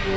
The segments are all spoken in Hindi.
नमस्कार,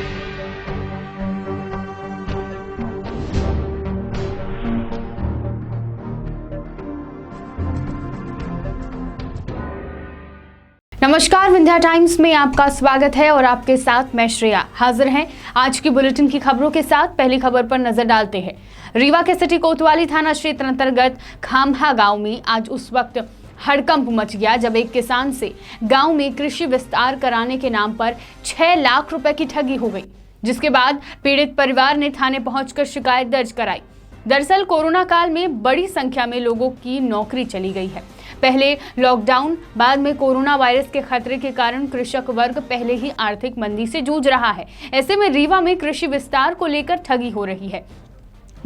विंध्या टाइम्स में आपका स्वागत है और आपके साथ मैं श्रेया हाजिर हैं आज की बुलेटिन की खबरों के साथ। पहली खबर पर नजर डालते हैं। रीवा के सिटी कोतवाली थाना क्षेत्र अंतर्गत खामहा गांव में आज उस वक्त हड़कंप मच गया जब एक किसान से गांव में कृषि विस्तार कराने के नाम पर 6 लाख रुपए की ठगी हो गई, जिसके बाद पीड़ित परिवार ने थाने पहुंचकर शिकायत दर्ज कराई। दरअसल कोरोना काल में बड़ी संख्या में लोगों की नौकरी चली गई है। पहले लॉकडाउन, बाद में कोरोना वायरस के खतरे के कारण कृषक वर्ग पहले ही आर्थिक मंदी से जूझ रहा है। ऐसे में रीवा में कृषि विस्तार को लेकर ठगी हो रही है,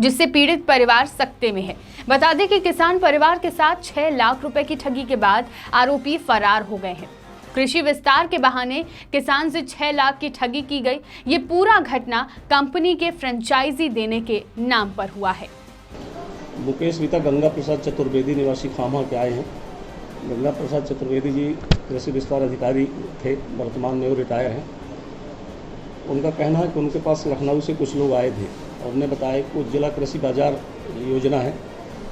जिससे पीड़ित परिवार सकते में है। बता दें कि किसान परिवार के साथ 6 लाख रुपए की ठगी के बाद आरोपी फरार हो गए हैं। कृषि विस्तार के बहाने किसान से 6 लाख की ठगी की गई। ये पूरा घटना कंपनी के फ्रेंचाइजी देने के नाम पर हुआ है। मुकेश पिता गंगा प्रसाद चतुर्वेदी निवासी खामा के आए हैं। गंगा प्रसाद चतुर्वेदी जी कृषि विस्तार अधिकारी थे, वर्तमान में वो रिटायर हैं। उनका कहना है कि उनके पास लखनऊ से कुछ लोग आए थे और उन्हें बताया कि जिला कृषि बाजार योजना है,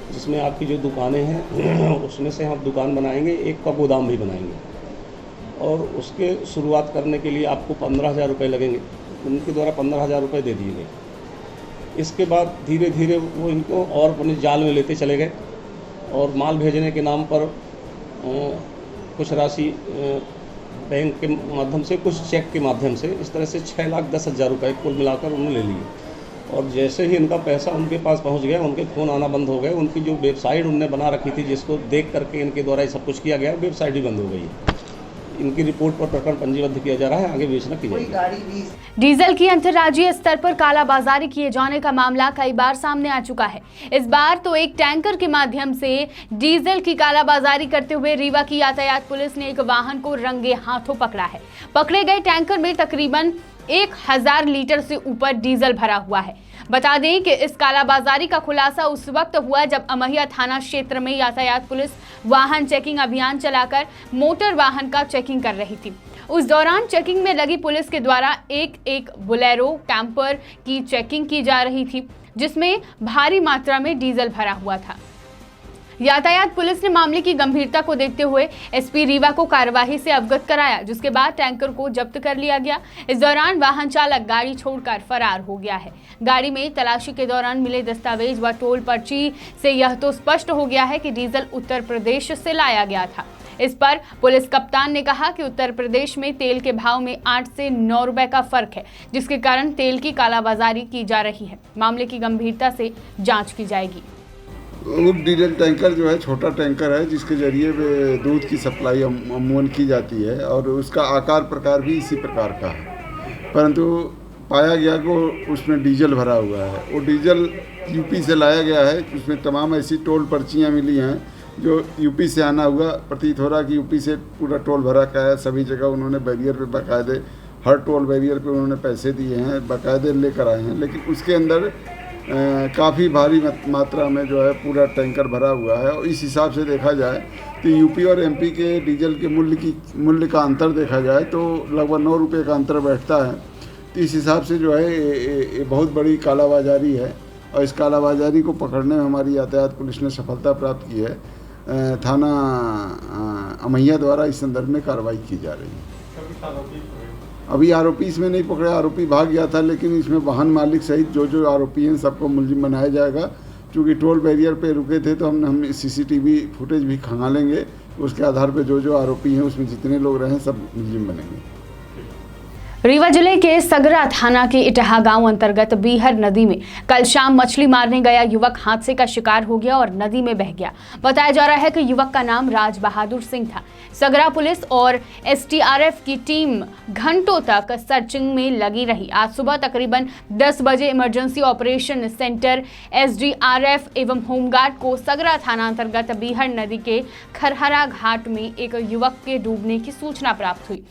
जिसमें आपकी जो दुकानें हैं उसमें से हम दुकान बनाएंगे, एक का गोदाम भी बनाएंगे और उसके शुरुआत करने के लिए आपको 15,000 रुपये लगेंगे। उनके द्वारा 15,000 रुपये दे दिए गए। इसके बाद धीरे धीरे वो इनको और अपने जाल में लेते चले गए और माल भेजने के नाम पर कुछ राशि बैंक के माध्यम से, कुछ चेक के माध्यम से, इस तरह से 6,10,000 रुपये कुल मिलाकर उन्होंने ले लिए। और जैसे ही इनका पैसा उनके पास पहुंच गया, उनके फ़ोन आना बंद हो गए। उनकी जो वेबसाइट उनने बना रखी थी, जिसको देख करके इनके द्वारा ये सब कुछ किया गया, वेबसाइट भी बंद हो गई है। इनकी रिपोर्ट पर प्रकरण पंजीबद्ध किया जा रहा है, आगे विवेचना की जाएगी। डीजल की अंतर्राज्यीय स्तर पर कालाबाजारी किए जाने का मामला कई बार सामने आ चुका है। इस बार तो एक टैंकर के माध्यम से डीजल की कालाबाजारी करते हुए रीवा की यातायात पुलिस ने एक वाहन को रंगे हाथों पकड़ा है। पकड़े गए टैंकर में तकरीबन 1,000 लीटर से ऊपर डीजल भरा हुआ है। बता दें कि इस कालाबाजारी का खुलासा उस वक्त हुआ जब अमहिया थाना क्षेत्र में यातायात पुलिस वाहन चेकिंग अभियान चलाकर मोटर वाहन का चेकिंग कर रही थी। उस दौरान चेकिंग में लगी पुलिस के द्वारा एक बोलेरो कैंपर की चेकिंग की जा रही थी, जिसमें भारी मात्रा में डीजल भरा हुआ था। यातायात पुलिस ने मामले की गंभीरता को देखते हुए एसपी रीवा को कार्यवाही से अवगत कराया, जिसके बाद टैंकर को जब्त कर लिया गया। इस दौरान वाहन चालक गाड़ी छोड़कर फरार हो गया है। गाड़ी में तलाशी के दौरान मिले दस्तावेज व टोल पर्ची से यह तो स्पष्ट हो गया है कि डीजल उत्तर प्रदेश से लाया गया था। इस पर पुलिस कप्तान ने कहा कि उत्तर प्रदेश में तेल के भाव में 8 से 9 रुपए का फर्क है, जिसके कारण तेल की कालाबाजारी की जा रही है। मामले की गंभीरता से जाँच की जाएगी। डीजल टैंकर जो है छोटा टैंकर है, जिसके जरिए दूध की सप्लाई अमूमन की जाती है और उसका आकार प्रकार भी इसी प्रकार का है, परंतु पाया गया कि उसमें डीजल भरा हुआ है। वो डीजल यूपी से लाया गया है। उसमें तमाम ऐसी टोल पर्चियाँ मिली हैं जो यूपी से आना हुआ प्रतीत हो रहा कि यूपी से पूरा टोल भरा का है। सभी जगह उन्होंने बैरियर पे बाकायदे, हर टोल बैरियर पे उन्होंने पैसे दिए हैं, बाकायदे लेकर आए हैं, लेकिन उसके अंदर काफ़ी भारी मात्रा में जो है पूरा टैंकर भरा हुआ है। और इस हिसाब से देखा जाए तो यूपी और एमपी के डीजल के मूल्य का अंतर देखा जाए तो लगभग 9 रुपये का अंतर बैठता है। तो इस हिसाब से जो है ये बहुत बड़ी कालाबाजारी है और इस कालाबाजारी को पकड़ने में हमारी यातायात पुलिस ने सफलता प्राप्त की है। थाना अमहिया द्वारा इस संदर्भ में कार्रवाई की जा रही है। अभी आरोपी इसमें नहीं पकड़े, आरोपी भाग गया था, लेकिन इसमें वाहन मालिक सहित जो आरोपी हैं सबको मुलजिम बनाया जाएगा। चूँकि टोल बैरियर पे रुके थे तो हम सीसीटीवी फुटेज भी खंगालेंगे। उसके आधार पे जो आरोपी हैं उसमें जितने लोग रहे सब मुलजिम बनेंगे। रीवा जिले के सगरा थाना के इटहा गांव अंतर्गत बीहर नदी में कल शाम मछली मारने गया युवक हादसे का शिकार हो गया और नदी में बह गया। बताया जा रहा है कि युवक का नाम राज बहादुर सिंह था। सगरा पुलिस और एसटीआरएफ की टीम घंटों तक सर्चिंग में लगी रही। आज सुबह तकरीबन 10 बजे इमरजेंसी ऑपरेशन सेंटर एसडीआरएफ एवं होमगार्ड को सगरा थाना अंतर्गत बीहर नदी के खरहरा घाट में एक युवक के डूबने की सूचना प्राप्त हुई।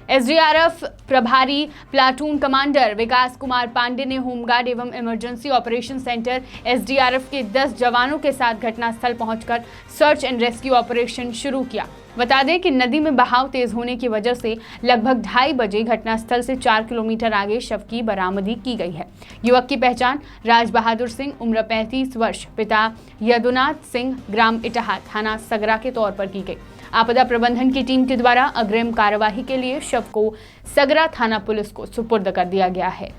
एसडीआरएफ प्रभारी प्लाटून कमांडर विकास कुमार पांडे ने होमगार्ड एवं इमरजेंसी ऑपरेशन सेंटर एसडीआरएफ के 10 जवानों के साथ घटनास्थल पहुंचकर सर्च एंड रेस्क्यू ऑपरेशन शुरू किया। बता दें कि नदी में बहाव तेज होने की वजह से लगभग 2:30 बजे घटनास्थल से 4 किलोमीटर आगे शव की बरामदी की गई है। युवक की पहचान राज बहादुर सिंह, उम्र 35 वर्ष, पिता यदुनाथ सिंह, ग्राम इटाहा, थाना सगरा के तौर पर की गई। आपदा प्रबंधन की टीम के द्वारा अग्रिम कार्यवाही के लिए शव को सगरा थाना पुलिस को सुपुर्द कर दिया गया है।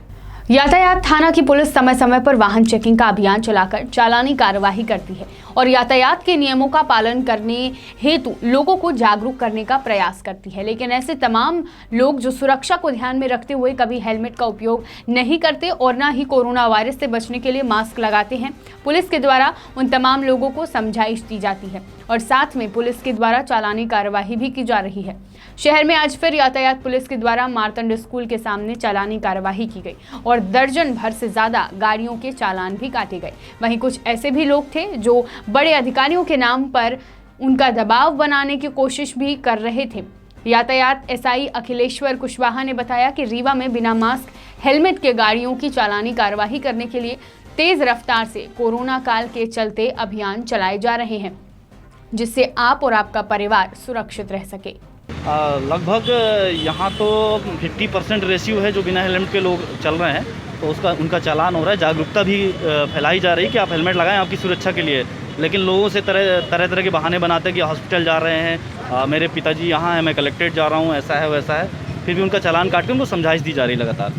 यातायात थाना की पुलिस समय समय पर वाहन चेकिंग का अभियान चलाकर चालानी कार्यवाही करती है और यातायात के नियमों का पालन करने हेतु लोगों को जागरूक करने का प्रयास करती है। लेकिन ऐसे तमाम लोग जो सुरक्षा को ध्यान में रखते हुए कभी हेलमेट का उपयोग नहीं करते और न ही कोरोना वायरस से बचने के लिए मास्क लगाते हैं, पुलिस के द्वारा उन तमाम लोगों को समझाइश दी जाती है और साथ में पुलिस के द्वारा चालानी कार्यवाही भी की जा रही है। शहर में आज फिर यातायात पुलिस के द्वारा मार्तंड स्कूल के सामने चालानी कार्यवाही की गई और दर्जन भर से ज्यादा गाड़ियों के चालान भी काटे गए। वहीं कुछ ऐसे भी लोग थे जो बड़े अधिकारियों के नाम पर उनका दबाव बनाने की कोशिश भी कर रहे थे। यातायात एसआई अखिलेश्वर कुशवाहा ने बताया कि रीवा में बिना मास्क हेलमेट के गाड़ियों की चालानी कार्यवाही करने के लिए तेज रफ्तार से कोरोना काल के चलते अभियान चलाए जा रहे हैं, जिससे आप और आपका परिवार सुरक्षित रह सके। लगभग यहाँ तो 50% रेशियो है जो बिना हेलमेट के लोग चल रहे हैं, तो उनका चालान हो रहा है। जागरूकता भी फैलाई जा रही है कि आप हेलमेट लगाएं आपकी सुरक्षा के लिए। लेकिन लोगों से तरह के बहाने बनाते हैं कि हॉस्पिटल जा रहे हैं, मेरे पिताजी यहाँ हैं, मैं कलेक्ट्रेट जा रहा हूँ, ऐसा है वैसा है, फिर भी उनका चालान काट के उनको समझाइश दी जा रही है लगातार।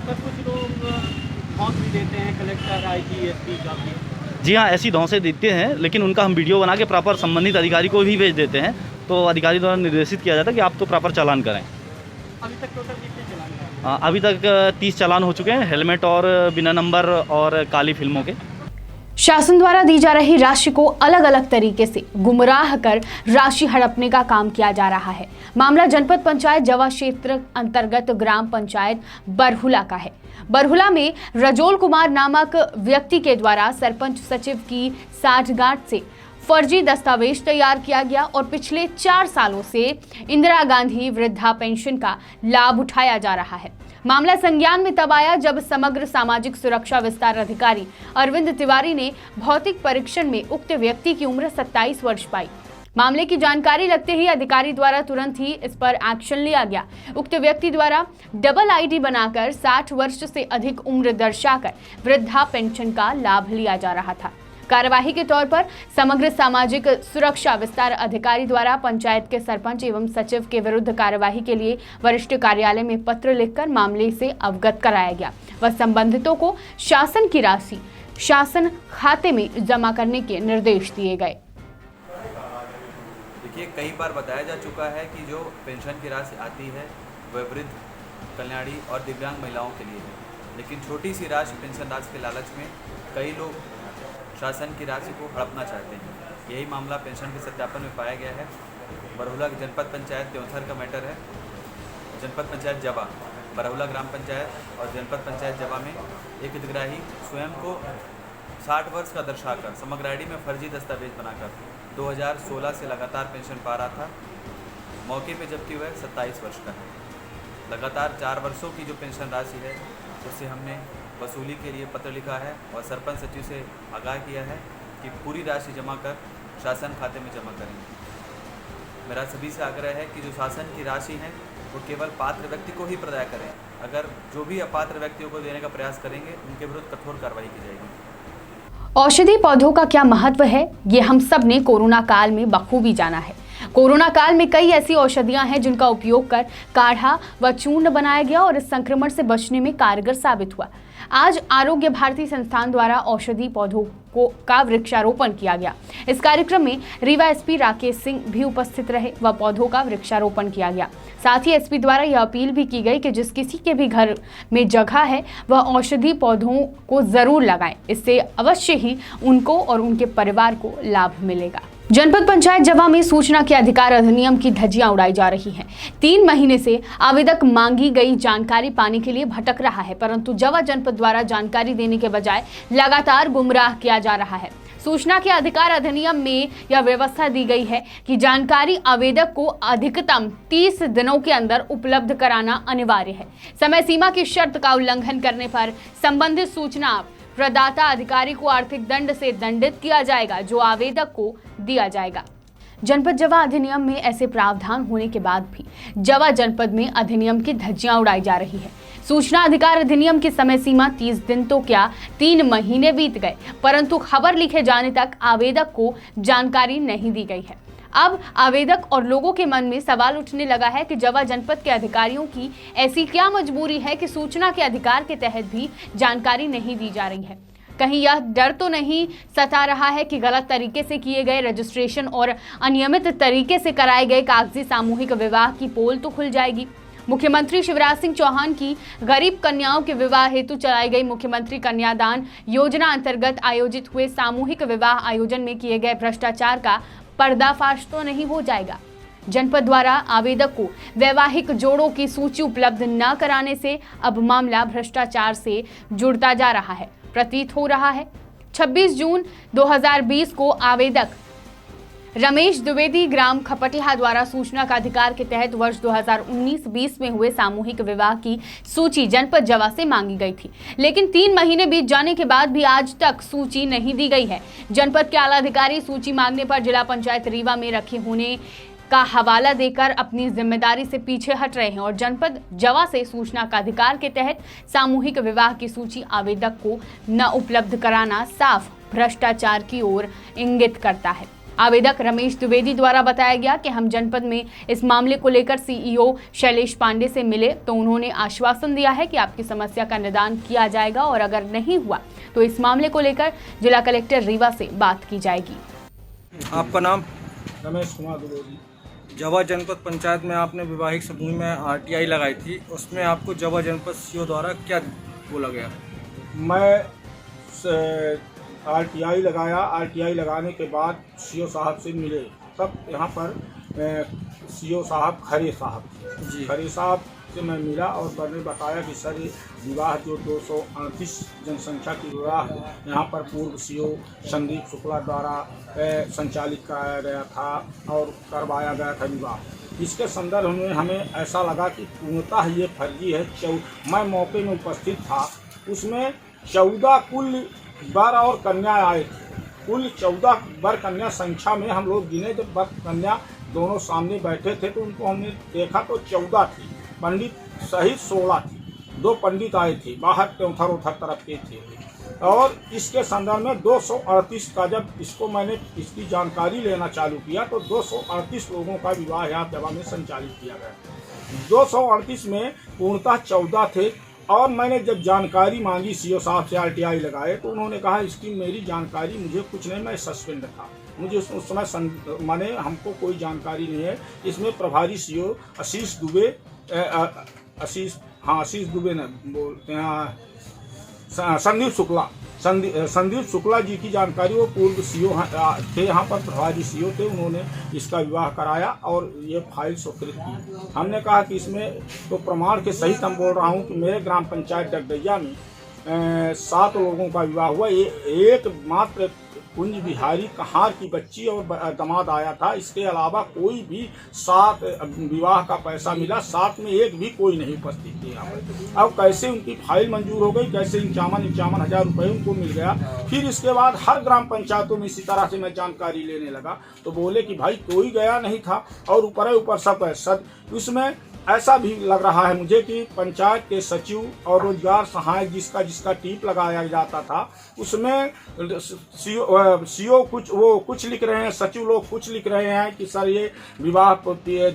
कुछ लोग धौंस भी देते हैं कलेक्टर, आईजी, एसपी का भी। जी हाँ, ऐसी धौंसे देते हैं, लेकिन उनका हम वीडियो बना के प्रॉपर संबंधित अधिकारी को भी भेज देते हैं, तो अधिकारी द्वारा निर्देशित किया जाता है कि आप तो प्रॉपर चालान करें। अभी तक टोटल कितने चालान हैं? अभी तक 30 चालान हो चुके हैं, हेलमेट और बिना नंबर और काली फिल्मों के। शासन द्वारा दी जा रही राशि को अलग अलग तरीके से गुमराह कर राशि हड़पने का काम किया जा रहा है। मामला जनपद पंचायत जवा क्षेत्र अंतर्गत ग्राम पंचायत बरहुला का है। बरहुला में रजोल कुमार नामक व्यक्ति के द्वारा सरपंच सचिव की साठगांठ से फर्जी दस्तावेज तैयार किया गया और पिछले 4 सालों से इंदिरा गांधी वृद्धा पेंशन का लाभ उठाया जा रहा है। मामला संज्ञान में तब आया जब समग्र सामाजिक सुरक्षा विस्तार अधिकारी अरविंद तिवारी ने भौतिक परीक्षण में उक्त व्यक्ति की उम्र 27 वर्ष पाई। मामले की जानकारी लगते ही अधिकारी द्वारा तुरंत ही इस पर एक्शन लिया गया। उक्त व्यक्ति द्वारा डबल आईडी बनाकर 60 वर्ष से अधिक उम्र दर्शाकर वृद्धा पेंशन का लाभ लिया जा रहा था। कार्यवाही के तौर पर समग्र सामाजिक सुरक्षा विस्तार अधिकारी द्वारा पंचायत के सरपंच एवं सचिव के विरुद्ध कार्यवाही के लिए वरिष्ठ कार्यालय में पत्र लिखकर मामले से अवगत कराया गया व संबंधितों को शासन की राशि शासन खाते में जमा करने के निर्देश दिए गए। देखिए, कई बार बताया जा चुका है कि जो पेंशन की राशि आती है वह वृद्ध, कल्याणी और दिव्यांग महिलाओं के लिए है, लेकिन छोटी सी राशि पेंशन राशि के लालच में कई लोग शासन की राशि को हड़पना चाहते हैं। यही मामला पेंशन के सत्यापन में पाया गया है। बरहुला जनपद पंचायत देवथर का मैटर है। जनपद पंचायत जवा, बरहुला ग्राम पंचायत और जनपद पंचायत जवा में एक हितग्राही स्वयं को 60 वर्ष का दर्शाकर समग्र आईडी में फर्जी दस्तावेज बनाकर 2016 से लगातार पेंशन पा रहा था। मौके पे जबकि वह 27 वर्ष का है। लगातार 4 वर्षों की जो पेंशन राशि है उससे हमने वसूली के लिए पत्र लिखा है और सरपंच सचिव से आगाह किया है कि पूरी राशि जमा कर शासन खाते में जमा करेंगे। मेरा सभी से आग्रह है कि जो शासन की राशि है वो केवल पात्र व्यक्ति को ही प्रदान करें। अगर जो भी अपात्र व्यक्तियों को देने का प्रयास करेंगे उनके विरुद्ध कठोर कार्रवाई की जाएगी। औषधि पौधों का क्या महत्व है, ये हम सब ने कोरोना काल में बखूबी जाना है। कोरोना काल में कई ऐसी औषधियां हैं जिनका उपयोग कर काढ़ा व चूर्ण बनाया गया और इस संक्रमण से बचने में कारगर साबित हुआ। आज आरोग्य भारती संस्थान द्वारा औषधि पौधों का वृक्षारोपण किया गया। इस कार्यक्रम में रीवा एसपी राकेश सिंह भी उपस्थित रहे व पौधों का वृक्षारोपण किया गया। साथ ही एसपी द्वारा यह अपील भी की गई कि जिस किसी के भी घर में जगह है वह औषधि पौधों को जरूर लगाएं। इससे अवश्य ही उनको और उनके परिवार को लाभ मिलेगा। जनपद पंचायत जवा में सूचना के अधिकार अधिनियम की धज्जियां उड़ाई जा रही हैं। 3 महीने से आवेदक मांगी गई जानकारी पाने के लिए भटक रहा है, परंतु जवा जनपद द्वारा जानकारी देने के बजाय लगातार गुमराह किया जा रहा है। सूचना के अधिकार अधिनियम में यह व्यवस्था दी गई है कि जानकारी आवेदक को अधिकतम 30 दिनों के अंदर उपलब्ध कराना अनिवार्य है। समय सीमा की शर्त का उल्लंघन करने पर संबंधित सूचना प्रदाता अधिकारी को आर्थिक दंड से दंडित किया जाएगा, जो आवेदक को दिया जाएगा। जनपद जवा अधिनियम में ऐसे प्रावधान होने के बाद भी जवा जनपद में अधिनियम की धज्जियां उड़ाई जा रही है। सूचना अधिकार अधिनियम की समय सीमा 30 दिन तो क्या 3 महीने बीत गए, परंतु खबर लिखे जाने तक आवेदक को जानकारी नहीं दी गई है। अब आवेदक और लोगों के मन में सवाल उठने लगा है कि जवा जनपद के अधिकारियों की ऐसी क्या मजबूरी है कि सूचना के अधिकार के तहत भी जानकारी नहीं दी जा रही है। कहीं यह डर तो नहीं सता रहा है कि गलत तरीके से किए गए रजिस्ट्रेशन और अनियमित तरीके से कराए गए कागजी सामूहिक विवाह की पोल तो खुल जाएगी। मुख्यमंत्री शिवराज सिंह चौहान की गरीब कन्याओं के विवाह हेतु चलाई गई मुख्यमंत्री कन्यादान योजना अंतर्गत आयोजित हुए सामूहिक विवाह आयोजन में किए गए भ्रष्टाचार का पर्दाफाश तो नहीं हो जाएगा। जनपद द्वारा आवेदक को वैवाहिक जोड़ों की सूची उपलब्ध न कराने से अब मामला भ्रष्टाचार से जुड़ता जा रहा है, प्रतीत हो रहा है। 26 जून 2020 को आवेदक रमेश द्विवेदी ग्राम खपटिया द्वारा सूचना का अधिकार के तहत वर्ष 2019-20 में हुए सामूहिक विवाह की सूची जनपद जवा से मांगी गई थी, लेकिन 3 महीने बीत जाने के बाद भी आज तक सूची नहीं दी गई है। जनपद के आला अधिकारी सूची मांगने पर जिला पंचायत रीवा में रखे होने का हवाला देकर अपनी जिम्मेदारी से पीछे हट रहे हैं और जनपद जवा से सूचना का अधिकार के तहत सामूहिक विवाह की सूची आवेदक को न उपलब्ध कराना साफ भ्रष्टाचार की ओर इंगित करता है। आवेदक रमेश द्विवेदी द्वारा बताया गया कि हम जनपद में इस मामले को लेकर सीईओ शैलेश पांडे से मिले तो उन्होंने आश्वासन दिया है कि आपकी समस्या का निदान किया जाएगा और अगर नहीं हुआ तो इस मामले को लेकर जिला कलेक्टर रीवा से बात की जाएगी। आपका नाम? रमेश कुमार द्विवेदी। जवा जनपद पंचायत में आपने वैवाहिक समूह में आरटीआई लगाई थी, उसमें आपको जवा जनपद सीओ द्वारा क्या बोला गया? मैं आरटीआई लगाया, आरटीआई लगाने के बाद सीओ साहब से मिले। तब यहाँ पर सीओ साहब खरे साहब से मैं मिला और मैंने बताया कि सर ये विवाह जो 238 जनसंख्या की विवाह यहाँ पर पूर्व सीओ संदीप शुक्ला द्वारा संचालित कराया गया था और करवाया गया था विवाह। इसके संदर्भ में हमें ऐसा लगा कि पूर्णतः ये फर्जी है। मैं मौके में उपस्थित था, उसमें 14 कुल वर और कन्या आए थे। कुल 14 वर कन्या संख्या में हम लोग गिने, जब वर कन्या दोनों सामने बैठे थे तो उनको हमने देखा तो 14 थी, पंडित सहित 16 थी। 2 पंडित आए थे, बाहर त्योथर तरफ के थे। और इसके संदर्भ में 238 का जब इसको मैंने इसकी जानकारी लेना चालू किया तो 238 लोगों का विवाह यहाँ जवा में संचालित किया गया। 238 में पूर्णतः 14 थे और मैंने जब जानकारी मांगी सीओ साहब से आरटीआई लगाए तो उन्होंने कहा इसकी मेरी जानकारी मुझे कुछ नहीं, मैं सस्पेंड था, मुझे उस समय माने हमको कोई जानकारी नहीं है। इसमें प्रभारी सीओ आशीष दुबे ने बोलते हैं संदीप शुक्ला जी की जानकारी, वो पूर्व सीओ थे यहाँ पर, प्रभारी सीओ थे, उन्होंने इसका विवाह कराया और ये फाइल स्वीकृत की। हमने कहा कि इसमें तो प्रमाण के सहित हम बोल रहा हूँ कि मेरे ग्राम पंचायत डगडैया में 7 लोगों का विवाह हुआ। एक मात्र कुंज बिहारी कहार की बच्ची और दामाद आया था। इसके अलावा कोई भी 7 विवाह का पैसा मिला, 7 में एक भी कोई नहीं उपस्थित थे यहाँ पर। अब कैसे उनकी फाइल मंजूर हो गई, कैसे 51 हज़ार रुपये उनको मिल गया। फिर इसके बाद हर ग्राम पंचायतों में इसी तरह से मैं जानकारी लेने लगा तो बोले कि भाई कोई गया नहीं था और ऊपर सब है। उसमें ऐसा भी लग रहा है मुझे कि पंचायत के सचिव और रोजगार सहायक जिसका टीप लगाया जाता था उसमें सीओ कुछ लिख रहे हैं, सचिव लोग कुछ लिख रहे हैं कि सर ये विवाह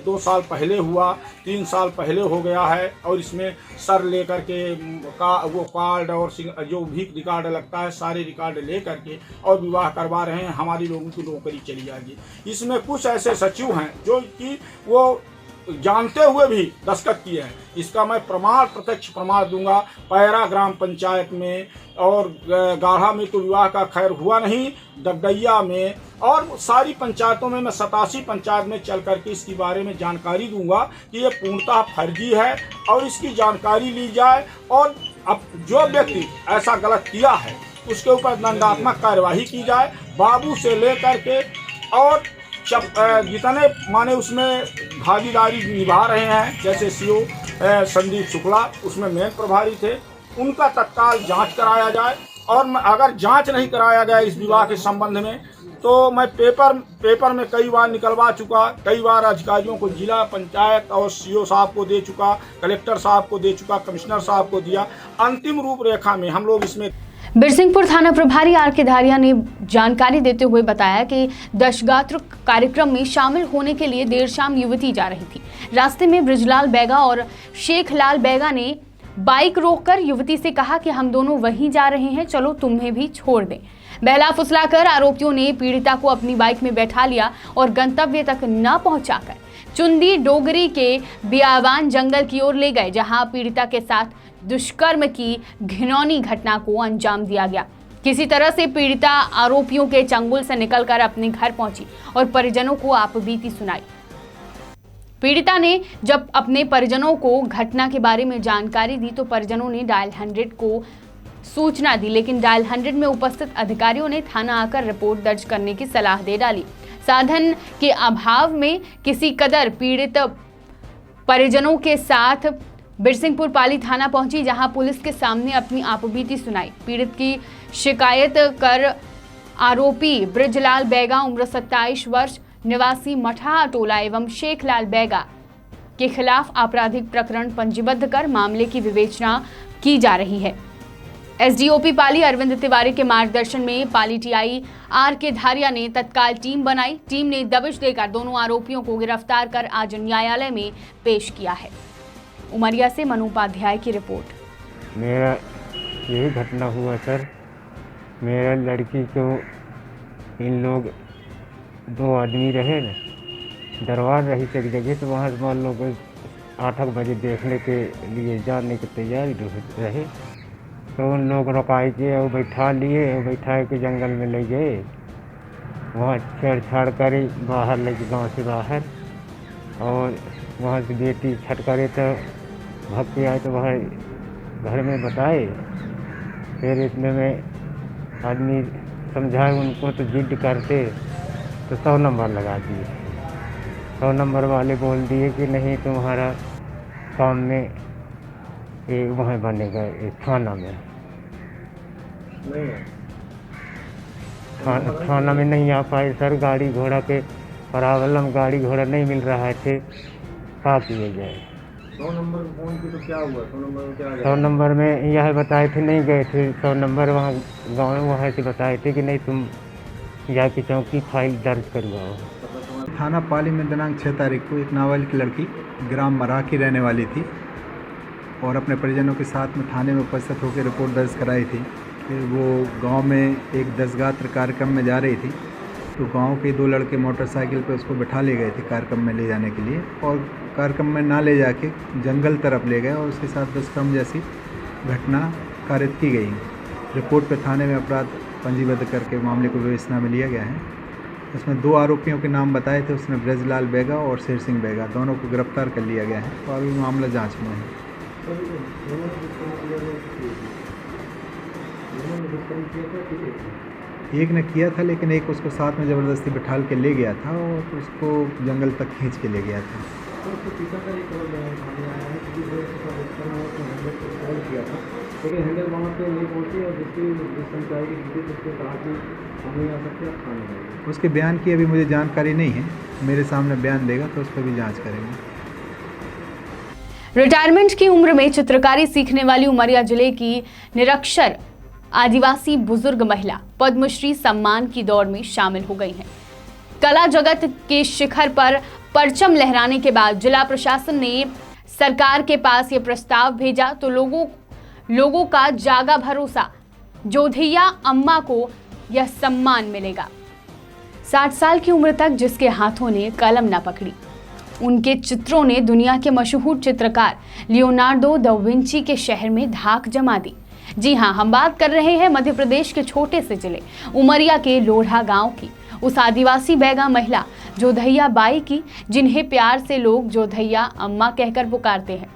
2 साल पहले हुआ, 3 साल पहले हो गया है और इसमें सर लेकर के वो कार्ड और जो भी रिकॉर्ड लगता है सारे रिकॉर्ड ले करके और विवाह करवा रहे हैं, हमारी लोगों की नौकरी चली जाएगी। इसमें कुछ ऐसे सचिव हैं जो कि वो जानते हुए भी दस्तखत किए हैं। इसका मैं प्रत्यक्ष प्रमाण दूंगा। पैरा ग्राम पंचायत में और गाढ़ा में तो विवाह का खैर हुआ नहीं, डगडैया में और सारी पंचायतों में मैं 87 पंचायत में चल करके इसके बारे में जानकारी दूंगा कि ये पूर्णतः फर्जी है और इसकी जानकारी ली जाए। और अब जो व्यक्ति ऐसा गलत किया है उसके ऊपर दंडात्मक कार्यवाही की जाए। बाबू से लेकर के और जितने माने उसमें भागीदारी निभा रहे हैं, जैसे सीओ संदीप शुक्ला उसमें मेन प्रभारी थे, उनका तत्काल जांच कराया जाए। और अगर जांच नहीं कराया गया इस विवाह के संबंध में तो मैं पेपर में कई बार निकलवा चुका, कई बार अधिकारियों को, जिला पंचायत और सीओ साहब को दे चुका, कलेक्टर साहब को दे चुका, कमिश्नर साहब को दिया। अंतिम रूपरेखा में हम लोग इसमें बिरसिंहपुर थाना प्रभारी आर.के. धारिया ने जानकारी देते हुए बताया कि दशगात्र कार्यक्रम में शामिल होने के लिए देर शाम युवती जा रही थी। रास्ते में ब्रिजलाल बैगा और शेखलाल बैगा ने बाइक रोककर युवती से कहा कि हम दोनों वहीं जा रहे हैं, चलो तुम्हें भी छोड़ दें। बहला फुसलाकर आरोपियों ने पीड़िता को अपनी बाइक में बैठा लिया और गंतव्य तक न पहुंचाकर चुंदी डोगरी के बियावान जंगल की ओर ले गए, जहां पीड़िता के साथ दुष्कर्म की घिनौनी घटना को अंजाम दिया गया। किसी तरह से पीड़िता आरोपियों के चंगुल से निकलकर अपने घर पहुंची और परिजनों को आपबीती सुनाई। पीड़िता ने जब अपने परिजनों को घटना के बारे में जानकारी दी तो परिजनों ने डायल 100 को सूचना दी, लेकिन डायल 100 में उपस्थित अधिकारियों ने थाना आकर रिपोर्ट दर्ज करने की सलाह दे डाली। साधन के अभाव में किसी कदर पीड़ित परिजनों के साथ बिरसिंहपुर पाली थाना पहुंची, जहां पुलिस के सामने अपनी आपबीती सुनाई। पीड़ित की शिकायत कर आरोपी ब्रिजलाल बैगा उम्र 27 वर्ष निवासी मठा टोला एवं शेखलाल बैगा के खिलाफ आपराधिक प्रकरण पंजीबद्ध कर मामले की विवेचना की जा रही है। एसडीओपी पाली अरविंद तिवारी के मार्गदर्शन में पाली टीआई आर.के. धारिया ने तत्काल टीम बनाई। टीम ने दबिश देकर दोनों आरोपियों को गिरफ्तार कर आज न्यायालय में पेश किया है। उमरिया से मनु उपाध्याय की रिपोर्ट। मेरा यही घटना हुआ सर। मेरा लड़की को इन लोग 2 आदमी रहे न, दरबार रही एक जगह, तो वहाँ मान लोग 8 बजे देखने के लिए जाने की तैयारी रहे, तो उन लोग रुकाई के और बैठा लिए और बैठा के जंगल में ले गए। वहाँ छेड़छाड़ करे बाहर लगे, गांव से बाहर, और वहाँ से बेटी छट करे तो भाग के आए, तो वहाँ घर में बताए। फिर इसमें में आदमी समझाए उनको, तो जिद करते तो 100 नंबर लगा दिए। 100 नंबर वाले बोल दिए कि नहीं तुम्हारा काम में ये वहाँ बनेगा थाना में। थाना में नहीं आ पाए सर, गाड़ी घोड़ा के प्रॉब्लम, गाड़ी घोड़ा नहीं मिल रहा थे, क्या किए जाए। 100 नंबर फोन की तो क्या हुआ? 100 नंबर में क्या 100 नंबर में यह बताए थे, नहीं गए थे 100 नंबर वहाँ गाँव में, वहाँ से बताए थे कि नहीं तुम जाके चौकी फाइल दर्ज करवाओ। थाना पाली में दिनांक 6 तारीख को एक नाबालिग लड़की ग्राम मराह की रहने वाली थी और अपने परिजनों के साथ में थाने में उपस्थित होकर रिपोर्ट दर्ज कराई थी। फिर वो गांव में एक दशगात्र कार्यक्रम में जा रही थी, तो गांव के 2 लड़के मोटरसाइकिल पे उसको बैठा ले गए थे कार्यक्रम में ले जाने के लिए, और कार्यक्रम में ना ले जाके जंगल तरफ ले गए और उसके साथ दुष्कर्म जैसी घटना कारित की गई। रिपोर्ट पे थाने में अपराध पंजीबद्ध करके मामले को विवेचना में लिया गया है। उसमें 2 आरोपियों के नाम बताए थे, उसमें ब्रजलाल बैगा और शेर सिंह बैगा, दोनों को गिरफ्तार कर लिया गया है और अभी मामला जांच में है। एक ने किया था, लेकिन एक उसको साथ में ज़बरदस्ती बिठाल के ले गया था और उसको जंगल तक खींच के ले गया था। लेकिन हैंडल वहाँ पे नहीं पहुँची और जिसकी पंचायत की ड्यूटी उसको कहा कि हम नहीं आ सकते, आप थाने आइए। उसके बयान की अभी मुझे जानकारी नहीं है, मेरे सामने बयान देगा तो उस पर भी जांच करेंगे। रिटायरमेंट की उम्र में चित्रकारी सीखने वाली उमरिया जिले की निरक्षर आदिवासी बुजुर्ग महिला पद्मश्री सम्मान की दौड़ में शामिल हो गई हैं। कला जगत के शिखर पर परचम लहराने के बाद जिला प्रशासन ने सरकार के पास ये प्रस्ताव भेजा तो लोगों का जागा भरोसा, जोधैया अम्मा को यह सम्मान मिलेगा। 60 साल की उम्र तक जिसके हाथों ने कलम न पकड़ी, उनके चित्रों ने दुनिया के मशहूर चित्रकार लियोनार्डो दा विंची के शहर में धाक जमा दी। जी हां, हम बात कर रहे हैं मध्य प्रदेश के छोटे से जिले उमरिया के लोढ़ा गांव की, उस आदिवासी बैगा महिला जोधैया बाई की, जिन्हें प्यार से लोग जोधैया अम्मा कहकर पुकारते हैं।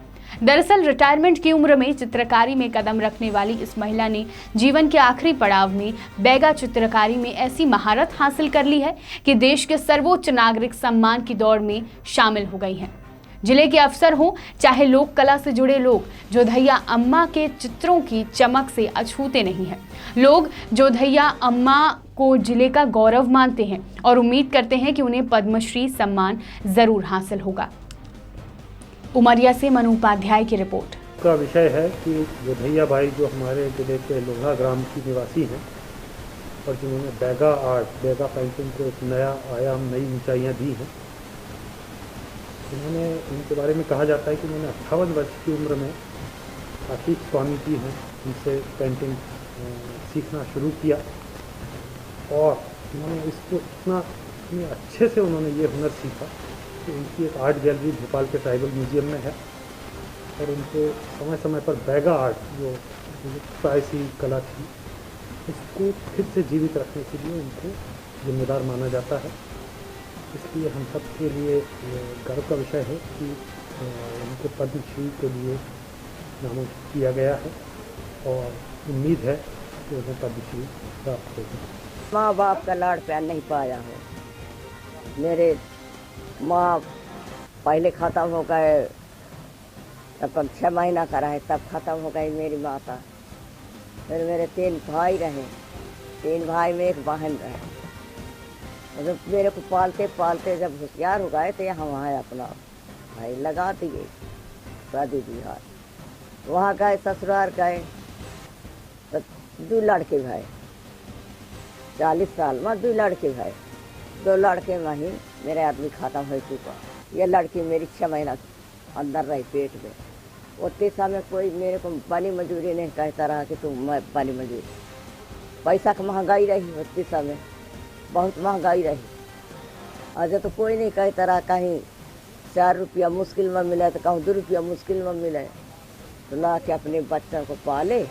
दरअसल रिटायरमेंट की उम्र में चित्रकारी में कदम रखने वाली इस महिला ने जीवन के आखिरी पड़ाव में बैगा चित्रकारी में ऐसी महारत हासिल कर ली है कि देश के सर्वोच्च नागरिक सम्मान की दौड़ में शामिल हो गई हैं। जिले के अफसर हों चाहे लोक कला से जुड़े लोग, जोधैया अम्मा के चित्रों की चमक से अछूते नहीं हैं। लोग जोधैया अम्मा को जिले का गौरव मानते हैं और उम्मीद करते हैं कि उन्हें पद्मश्री सम्मान जरूर हासिल होगा। उमरिया से मनु उपाध्याय की रिपोर्ट। का विषय है कि जोधैया भाई जो हमारे जिले के लोहा ग्राम की निवासी हैं और जिन्होंने बैगा आर्ट, बैगा पेंटिंग को एक नया आयाम, नई ऊंचाइयां दी हैं। इन्होंने, इनके बारे में कहा जाता है कि उन्होंने 58 वर्ष की उम्र में आशीष स्वामी जी हैं उनसे पेंटिंग सीखना शुरू किया और उन्होंने इसको इतने अच्छे से उन्होंने ये हुनर सीखा कि उनकी एक आर्ट गैलरी भोपाल के ट्राइबल म्यूजियम में है और उनको समय समय पर बैगा आर्ट जो प्रायसी कला थी उसको फिर से जीवित रखने के लिए उनको जिम्मेदार माना जाता है। इसलिए हम सब के लिए गर्व का विषय है कि उनको पद्मश्री के लिए नामांकित किया गया है और उम्मीद है कि उन्हें पद्मश्री प्राप्त होगी। माँ बाप का लाड़ प्यार नहीं पाया हो। मेरे माँ पहले ख़त्म हो गए, तब 6 महीना का रहे तब ख़त्म हो गई मेरी माता। फिर मेरे 3 भाई रहे, 3 भाई में 1 बहन रहे। जब मेरे को पालते पालते जब होशियार हो गए तो यहाँ वहाँ अपना भाई लगा दिए, शादी बिहार। वहाँ गए, ससुराल गए तो 2 लड़के भाई, 40 साल में 2 लड़के भाई। 2 लड़के में ही मेरे आदमी खत्म हो चुका। ये लड़की मेरी 6 महीना अंदर रही पेट में। उतने समय कोई मेरे को बनी मजूरी नहीं कहता रहा कि तुम बनी मजूरी। पैसा की महंगाई रही, उतने समय बहुत महंगाई रही। आज तो कोई नहीं कहता रहा, कहीं 4 रुपया मुश्किल में मिले तो कहीं 2 रुपया मुश्किल में मिले तो ला के अपने बच्चों को पाले।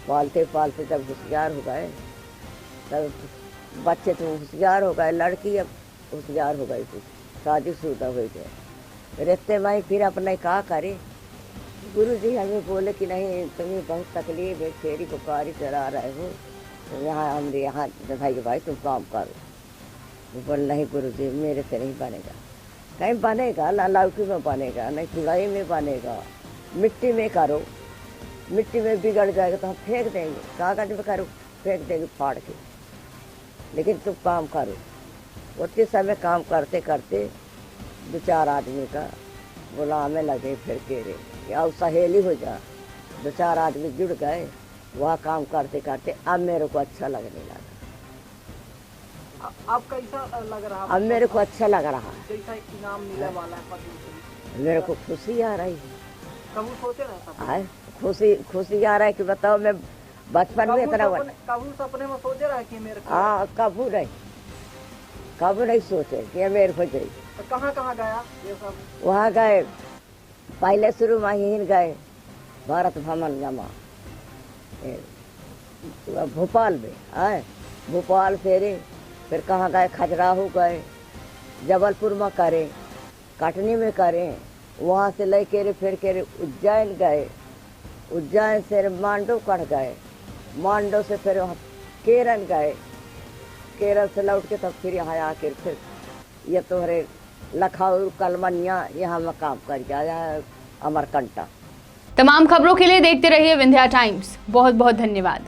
पालते पालते जब होशियार हो गए तब बच्चे तो होशियार हो गए, लड़की अब होशियार हो गई, कुछ शादीशुदा हो गए। रिश्ते में फिर अपने क्या करे। गुरुजी हमें बोले कि नहीं, तुम्हें बहुत तकलीफ है, फेरी पुकारी चला रहे हो तो यहाँ हमरे यहाँ भाई भाई तुम काम करो। वो बोल नहीं गुरुजी मेरे से नहीं बनेगा। कहीं बनेगा, ना लौकी में बनेगा, नहीं चुड़ाई में बनेगा, मिट्टी में करो। मिट्टी में बिगड़ जाएगा तो हम फेंक देंगे, कागज में करो फेंक देंगे फाड़ के, लेकिन तुम काम करो। उतने समय काम करते करते 2-4 आदमी का गुलामे लगे फिर केरे या सहेली हो जा। 2-4 आदमी जुड़ गए, वह काम करते करते अब मेरे को अच्छा लगने लगा। अब कैसा लग रहा? अब मेरे को अच्छा लग रहा है। जैसा इनाम मिलने वाला है पद्मश्री, मेरे को खुशी आ रही है। कभी सोचे रहता है खुशी आ रहा है कि बताओ मैं बचपन में इतना कभी सपने में सोचे रहा कि मेरे को? हाँ, कभी नहीं सोचे कि मेरे हो जाए। तो कहाँ गया ये सब? वहाँ गए, पहले शुरू में यहीं गए भारत भवन जमा भोपाल में आए, भोपाल फेरे, फिर कहाँ गए, खजुराहो गए, जबलपुर में करे, कटनी में करें, वहाँ से ले के फिर के उज्जैन गए, उज्जैन से मांडो कट गए, मांडो से फिर केरल गए, केरल से लौट के तब फिर यहाँ आके फिर ये तुम्हारे लखनऊ कलमनिया यहाँ में काम कर गया अमरकंटा। तमाम खबरों के लिए देखते रहिए विंध्या टाइम्स। बहुत बहुत धन्यवाद।